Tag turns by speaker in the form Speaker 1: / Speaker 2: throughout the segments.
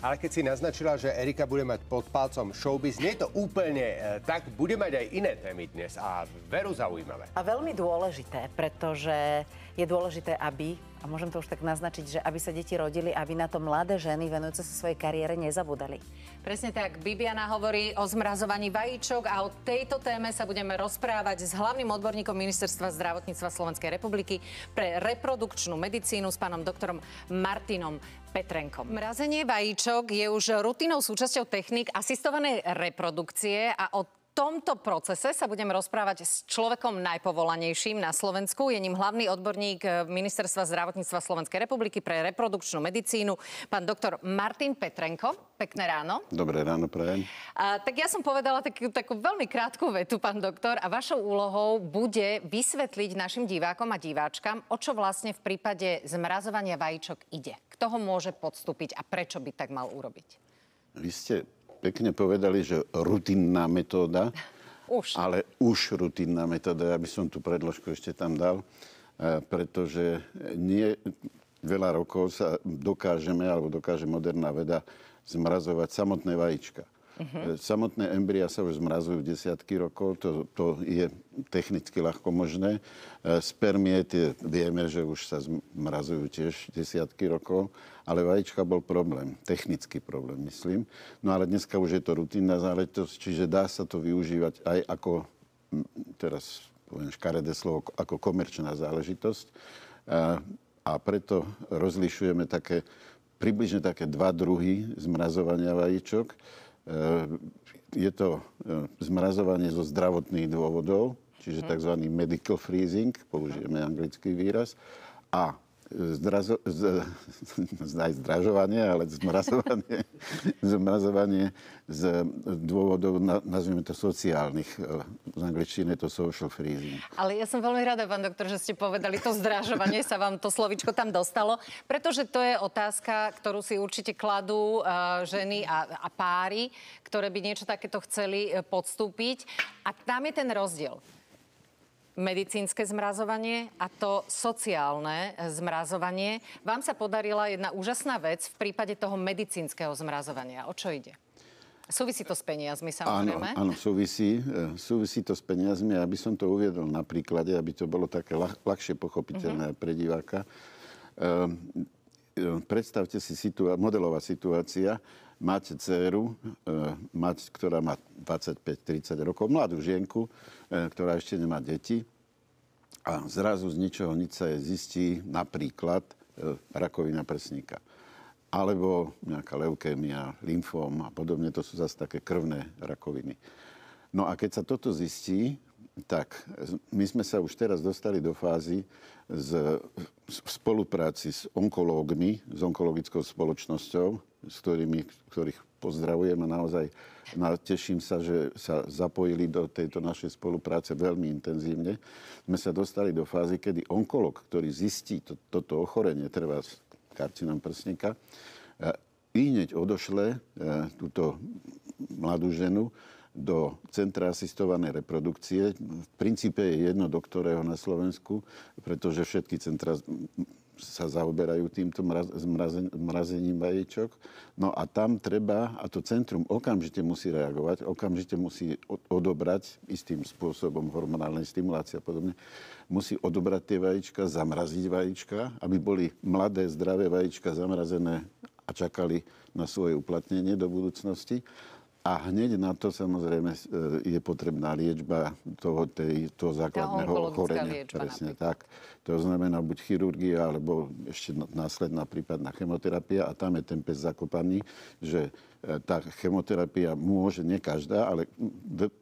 Speaker 1: Ale keď si naznačila, že Erika bude mať pod palcom showbiz, nie je to úplne tak, bude mať aj iné témy dnes a veru zaujímavé.
Speaker 2: A veľmi dôležité, pretože je dôležité, aby, a môžem to už tak naznačiť, že aby sa deti rodili, aby na to mladé ženy venujúce sa svojej kariére nezabudali.
Speaker 3: Presne tak. Bibiana hovorí o zmrazovaní vajíčok a o tejto téme sa budeme rozprávať s hlavným odborníkom Ministerstva zdravotníctva Slovenskej republiky pre reprodukčnú medicínu s pánom doktorom Martinom Petrenkom. Mrazenie vajíčok je už rutinnou súčasťou techník asistovanej reprodukcie a o tomto procese sa budem rozprávať s človekom najpovolanejším na Slovensku. Je ním hlavný odborník Ministerstva zdravotníctva Slovenskej republiky pre reprodukčnú medicínu, pán doktor Martin Petrenko. Pekné ráno.
Speaker 4: Dobré ráno, prajem.
Speaker 3: Tak ja som povedala takú veľmi krátku vetu, pán doktor, a vašou úlohou bude vysvetliť našim divákom a diváčkam, o čo vlastne v prípade zmrazovania vajíčok ide. Kto ho môže podstúpiť a prečo by tak mal urobiť?
Speaker 4: Vy ste pekne povedali, že rutinná metóda, ale už rutinná metóda. Ja by som tú predložku ešte tam dal, pretože nie veľa rokov sa dokáže moderná veda zmrazovať samotné vajíčka. Samotné embryá sa už zmrazujú desiatky rokov, to je technicky ľahko možné. Spermie, vieme, že už sa zmrazujú tiež desiatky rokov, ale vajíčka bol problém, technický problém, myslím. No ale dneska už je to rutinná záležitosť, čiže dá sa to využívať aj ako, teraz poviem škaredé slovo, ako komerčná záležitosť. A preto rozlišujeme približne také dva druhy zmrazovania vajíčok. Je to zmrazovanie zo zdravotných dôvodov, čiže tzv. Medical freezing, použijeme anglický výraz, a zdražovanie, ale zmrazovanie z dôvodov, nazvime to sociálnych. Z angličtiny je to social freezing.
Speaker 3: Ale ja som veľmi rada, pán doktor, že ste povedali to zdražovanie, sa vám to slovíčko tam dostalo, pretože to je otázka, ktorú si určite kladú ženy a páry, ktoré by niečo takéto chceli podstúpiť. A tam je ten rozdiel. Medicínske zmrazovanie a to sociálne zmrazovanie. Vám sa podarila jedna úžasná vec v prípade toho medicínskeho zmrazovania. O čo ide? Súvisí to s peniazmi, samozrejme?
Speaker 4: Áno, súvisí to s peniazmi. Aby som to uviedol na príklade, aby to bolo také ľahšie pochopiteľné pre diváka. Predstavte si modelová situácia. Máte dcéru, ktorá má 25-30 rokov, mladú žienku, ktorá ešte nemá deti. A zrazu z ničoho nič sa jej zistí napríklad rakovina prsníka. Alebo nejaká leukémia, lymfóm a podobne. To sú zase také krvné rakoviny. No a keď sa toto zistí, tak my sme sa už teraz dostali do fázy v spolupráci s onkológmi, s onkologickou spoločnosťou, ktorých pozdravujem a naozaj teším sa, že sa zapojili do tejto našej spolupráce veľmi intenzívne. Sme sa dostali do fázy, kedy onkolog, ktorý zistí toto ochorenie, trvá karcinom prsníka, hneď odošle túto mladú ženu do centra asistovanej reprodukcie. V princípe je jedno, do ktorého na Slovensku, pretože všetky centra sa zaoberajú týmto mrazením vajíčok. No a tam treba, a to centrum okamžite musí reagovať, okamžite musí odobrať istým spôsobom hormonálnej stimulácie a podobne, musí odobrať tie vajíčka, zamraziť vajíčka, aby boli mladé, zdravé vajíčka zamrazené a čakali na svoje uplatnenie do budúcnosti. A hneď na to samozrejme je potrebná liečba toho základného ochorenia. Presne tak. To znamená buď chirurgia, alebo ešte následná prípadná chemoterapia. A tam je ten pes zakopaný, že tá chemoterapia môže, nie každá, ale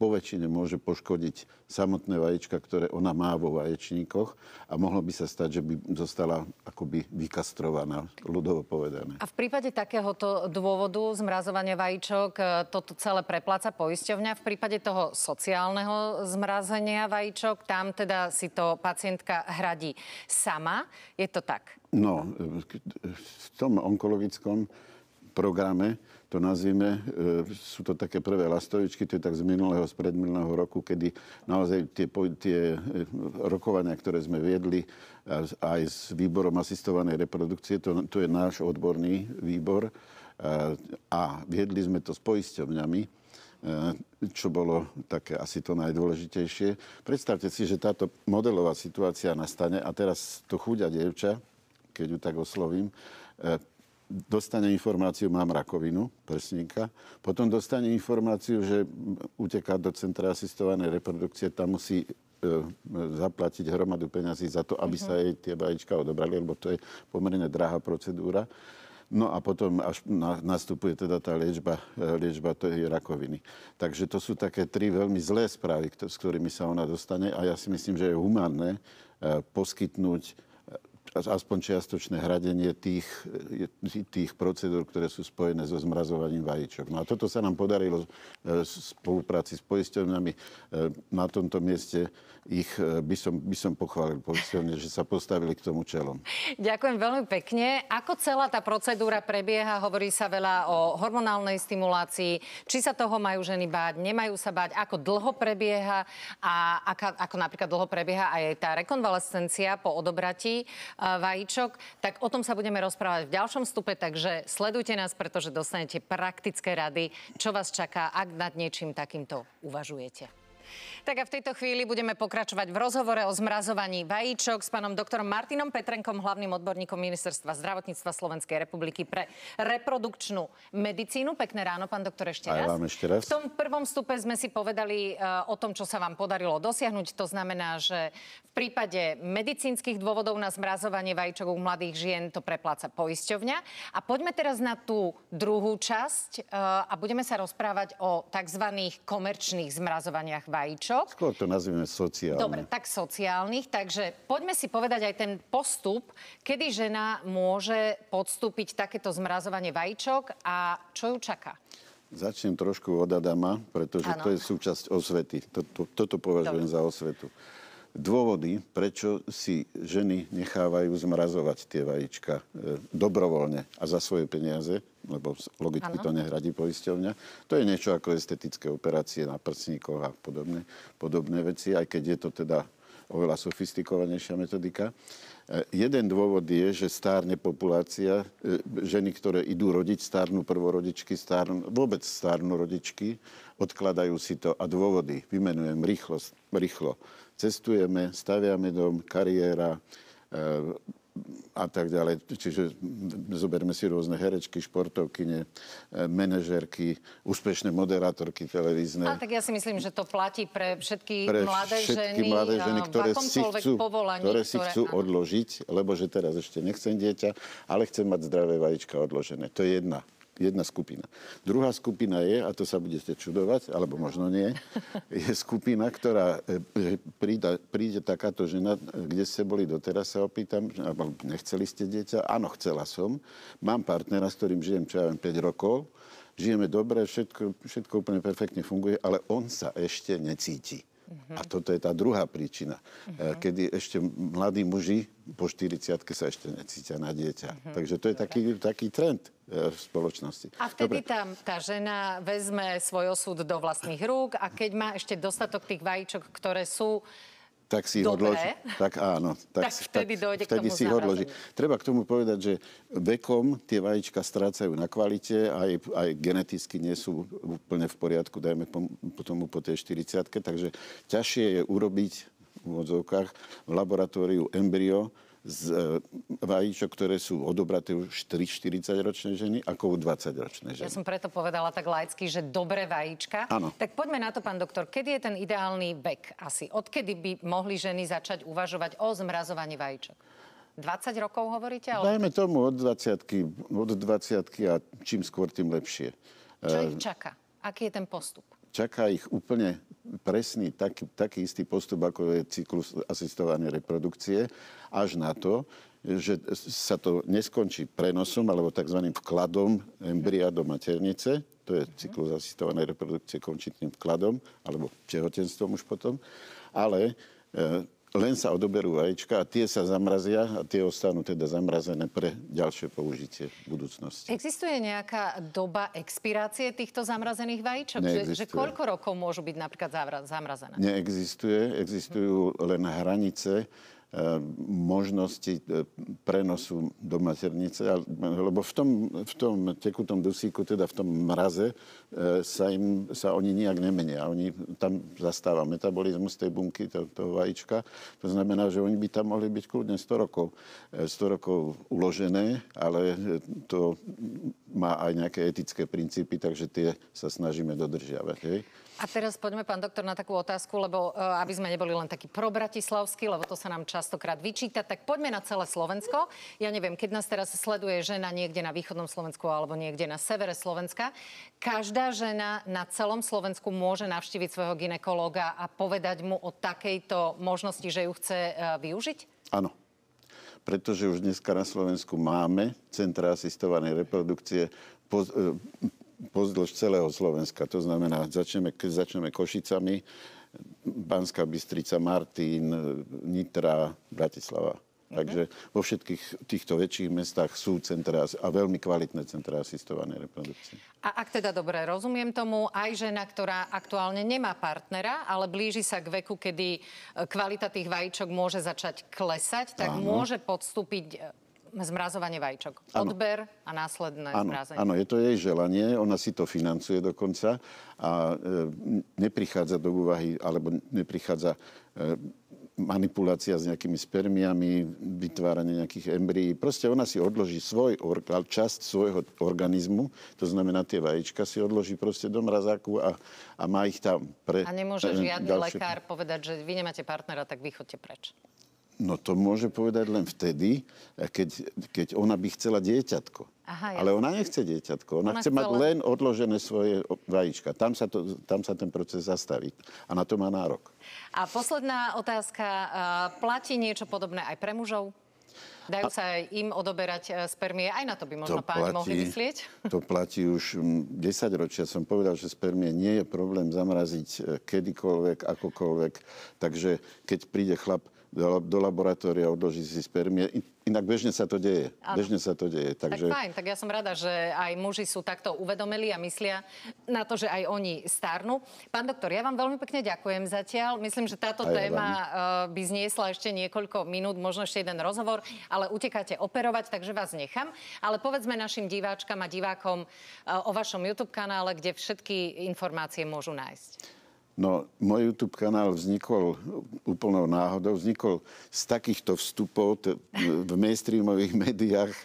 Speaker 4: po väčšine môže poškodiť samotné vajíčka, ktoré ona má vo vaječníkoch a mohlo by sa stať, že by zostala akoby vykastrovaná, ľudovo povedané.
Speaker 3: A v prípade takéhoto dôvodu zmrazovania vajíčok toto celé prepláca poisťovňa. V prípade toho sociálneho zmrazenia vajíčok, tam teda si to pacientka hradí sama. Je to tak?
Speaker 4: No, v tom onkologickom programe, to nazvime, sú to také prvé lastovičky, to je tak z predminulého roku, kedy naozaj tie rokovania, ktoré sme viedli aj s výborom asistovanej reprodukcie, to je náš odborný výbor, A viedli sme to s poisťovňami, čo bolo také asi to najdôležitejšie. Predstavte si, že táto modelová situácia nastane a teraz to chuďa dievča, keď ju tak oslovím, dostane informáciu, mám rakovinu prsníka, potom dostane informáciu, že uteká do centra asistovanej reprodukcie, tam musí zaplatiť hromadu peňazí za to, aby sa jej tie vajíčka odobrali, lebo to je pomerne drahá procedúra. No a potom až nastupuje teda tá liečba tej rakoviny. Takže to sú také 3 veľmi zlé správy, s ktorými sa ona dostane a ja si myslím, že je humánne poskytnúť aspoň čiastočné hradenie tých procedúr, ktoré sú spojené so zmrazovaním vajíčok. No a toto sa nám podarilo v spolupráci s poisťovňami. Na tomto mieste by som pochválil poisťovne, že sa postavili k tomu čelom.
Speaker 3: Ďakujem veľmi pekne. Ako celá tá procedúra prebieha? Hovorí sa veľa o hormonálnej stimulácii. Či sa toho majú ženy báť, nemajú sa báť? Ako dlho prebieha? A ako napríklad dlho prebieha aj tá rekonvalescencia po odobratí vajíčok, tak o tom sa budeme rozprávať v ďalšom stupe, takže sledujte nás, pretože dostanete praktické rady, čo vás čaká, ak nad niečím takýmto uvažujete. Tak a v tejto chvíli budeme pokračovať v rozhovore o zmrazovaní vajíčok s pánom doktorom Martinom Petrenkom, hlavným odborníkom Ministerstva zdravotníctva Slovenskej republiky pre reprodukčnú medicínu. Pekné ráno, pán doktor, ešte raz.
Speaker 4: Aj vám ešte raz.
Speaker 3: V tom prvom stupe sme si povedali o tom, čo sa vám podarilo dosiahnuť. To znamená, že v prípade medicínskych dôvodov na zmrazovanie vajíčok u mladých žien to prepláca poisťovňa. A poďme teraz na tú druhú časť a budeme sa rozprávať o takzvaných komerčných zmrazovaniach vajíčok.
Speaker 4: Skôr to nazvime sociálne.
Speaker 3: Dobre, tak sociálnych. Takže poďme si povedať aj ten postup, kedy žena môže podstúpiť takéto zmrazovanie vajíčok a čo ju čaká.
Speaker 4: Začnem trošku od Adama, pretože to je súčasť osvety. Toto považujem za osvetu. Dôvody, prečo si ženy nechávajú zmrazovať tie vajíčka dobrovoľne a za svoje peniaze, lebo logicky to nehradí poisťovňa. To je niečo ako estetické operácie na prsníkoch a podobné veci, aj keď je to teda oveľa sofistikovanejšia metodika. Jeden dôvod je, že stárne populácia, ženy, ktoré idú rodiť, stárnu prvorodičky, vôbec stárnu rodičky, odkladajú si to a dôvody vymenujem rýchlo. Cestujeme, staviame dom, kariéra a tak ďalej. Čiže zoberme si rôzne herečky, športovkyne, manažérky, úspešné moderátorky televízne.
Speaker 3: Ale tak ja si myslím, že to platí pre všetky mladé ženy,
Speaker 4: ktoré si chcú odložiť, lebo že teraz ešte nechcem dieťa, ale chcem mať zdravé vajíčka odložené. To je jedna skupina. Druhá skupina je, a to sa budete čudovať, alebo možno nie, je skupina, ktorá príde takáto žena, kde ste boli doteraz, sa opýtam, alebo nechceli ste dieťa? Áno, chcela som. Mám partnera, s ktorým žijem, čo ja viem, 5 rokov. Žijeme dobre, všetko úplne perfektne funguje, ale on sa ešte necíti. A toto je tá druhá príčina, kedy ešte mladí muži po 40-ke sa ešte necítia na dieťa. Takže to je taký trend v spoločnosti.
Speaker 3: A vtedy tá žena vezme svoj osud do vlastných rúk a keď má ešte dostatok tých vajíčok, ktoré sú
Speaker 4: tak si ich odloží. Tak áno.
Speaker 3: Tak vtedy dojde k tomu
Speaker 4: si odloží. Treba k tomu povedať, že vekom tie vajíčka strácajú na kvalite, aj geneticky nie sú úplne v poriadku, dajme tomu po tej 40-ke, takže ťažšie je urobiť v odzovkách v laboratóriu embryo z vajíčok, ktoré sú odobraté už 40-ročné ženy, ako u 20-ročné ženy.
Speaker 3: Ja som preto povedala tak laicky, že dobré vajíčka.
Speaker 4: Áno.
Speaker 3: Tak poďme na to, pán doktor. Kedy je ten ideálny vek asi? Odkedy by mohli ženy začať uvažovať o zmrazovaní vajíčok? 20 rokov hovoríte?
Speaker 4: Dajme tomu od 20-ky a čím skôr, tým lepšie.
Speaker 3: Čo ich čaká? Aký je ten postup?
Speaker 4: Čaká ich úplne presný, taký istý postup, ako je cyklus asistovanej reprodukcie, až na to, že sa to neskončí prenosom alebo tzv. Vkladom embria do maternice. To je cyklus asistovanej reprodukcie, končí tým vkladom alebo tehotenstvom už potom. Ale len sa odoberú vajíčka a tie sa zamrazia a tie ostanú teda zamrazené pre ďalšie použitie v budúcnosti.
Speaker 3: Existuje nejaká doba expirácie týchto zamrazených vajíčok? Že koľko rokov môžu byť napríklad zamrazené?
Speaker 4: Neexistuje. Existujú len hranice možnosti prenosu do maternice, lebo v tom tekutom dusíku, teda v tom mraze, sa oni nijak nemenia. Oni tam zastáva metabolizmus tej bunky, toho vajíčka. To znamená, že oni by tam mohli byť kľudne 100 rokov uložené, ale to má aj nejaké etické princípy, takže tie sa snažíme dodržiavať. Hej?
Speaker 3: A teraz poďme, pán doktor, na takú otázku, lebo aby sme neboli len takí probratislavskí, lebo to sa nám častokrát vyčíta, tak poďme na celé Slovensko. Ja neviem, keď nás teraz sleduje žena niekde na východnom Slovensku alebo niekde na severe Slovenska, každá žena na celom Slovensku môže navštíviť svojho gynekológa a povedať mu o takejto možnosti, že ju chce využiť?
Speaker 4: Áno. Pretože už dneska na Slovensku máme centra asistovanej reprodukcie pozdĺž celého Slovenska. To znamená, keď začneme Košicami, Banská Bystrica, Martin, Nitra, Bratislava. Takže vo všetkých týchto väčších mestách sú centra a veľmi kvalitné centra asistovanej reprodukcie.
Speaker 3: A ak teda dobre rozumiem tomu, aj žena, ktorá aktuálne nemá partnera, ale blíži sa k veku, kedy kvalita tých vajíčok môže začať klesať, tak môže podstúpiť zmrazovanie vajíčok. Odber a následné zmrazenie.
Speaker 4: Áno, je to jej želanie, ona si to financuje dokonca a neprichádza do úvahy, alebo neprichádza manipulácia s nejakými spermiami, vytváranie nejakých embryí. Proste ona si odloží časť svojho organizmu, to znamená tie vajíčka si odloží proste do mrazáku a má ich tam.
Speaker 3: A nemôže žiadny lekár povedať, že vy nemáte partnera, tak vy choďte preč.
Speaker 4: No to môže povedať len vtedy, keď ona by chcela dieťatko.
Speaker 3: Aha,
Speaker 4: ale ona nechce dieťatko. Ona chce mať len odložené svoje vajíčka. Tam sa ten proces zastaví. A na to má nárok.
Speaker 3: A posledná otázka. Platí niečo podobné aj pre mužov? Dajú sa aj im odoberať spermie? Aj na to by možno páni mohli myslieť?
Speaker 4: To platí už 10 ročia. Som povedal, že spermie nie je problém zamraziť kedykoľvek, akokoľvek. Takže keď príde chlap do laboratória, odloží si spermie. Inak bežne sa to deje.
Speaker 3: Takže... Tak fajn, tak ja som rada, že aj muži sú takto uvedomili a myslia na to, že aj oni stárnu. Pán doktor, ja vám veľmi pekne ďakujem zatiaľ. Myslím, že táto téma by zniesla ešte niekoľko minút, možno ešte jeden rozhovor, ale utekáte operovať, takže vás nechám. Ale povedzme našim diváčkam a divákom o vašom YouTube kanále, kde všetky informácie môžu nájsť.
Speaker 4: No, môj YouTube kanál vznikol úplnou náhodou. Vznikol z takýchto vstupov v mainstreamových médiách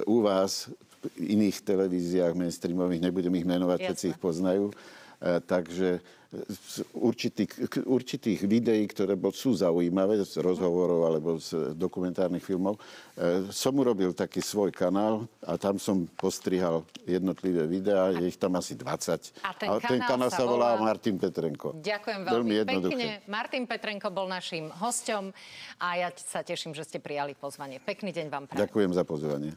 Speaker 4: u vás, v iných televíziách mainstreamových, nebudem ich menovať, všetci ich poznajú. Takže z určitých videí, ktoré sú zaujímavé, z rozhovorov alebo z dokumentárnych filmov, som urobil taký svoj kanál a tam som postrihal jednotlivé videá, je ich tam asi 20.
Speaker 3: A
Speaker 4: ten kanál sa volá Martin Petrenko.
Speaker 3: Ďakujem veľmi pekne. Martin Petrenko bol naším hosťom a ja sa teším, že ste prijali pozvanie. Pekný deň vám prajem.
Speaker 4: Ďakujem za pozvanie.